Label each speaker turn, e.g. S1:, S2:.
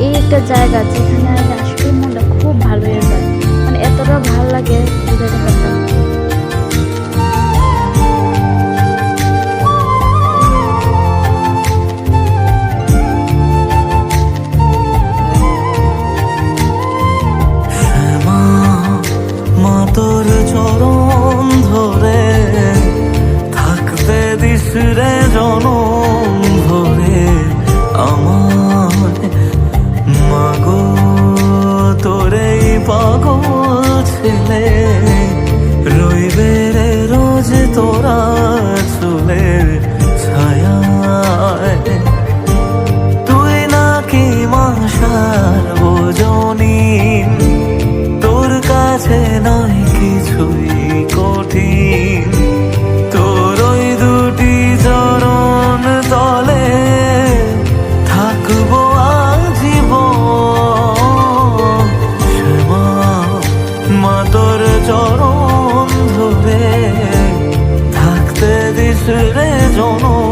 S1: এই একটা জায়গা যেখানে আমি আসলে মনটা খুব ভালো হয়ে যায়, মানে এতটা ভালো লাগে বুঝাতে পারতাম না।
S2: তোর চরণ ধরে থাকতে দিস রে জনম ধরে আমার মাগো, তোরে পাগল ছেলে রইবে রে রোজ তোরা চুলের ছায়ায়। তুই নাকি মাসার বোঝনি, তোর কাছে নয় কিছুই কঠিন, তোর ওই দুটি চরণ তলে থাকবো আজীবন। শ্যামা মা তোর চরণ ধরে থাকতে দিস রে জনম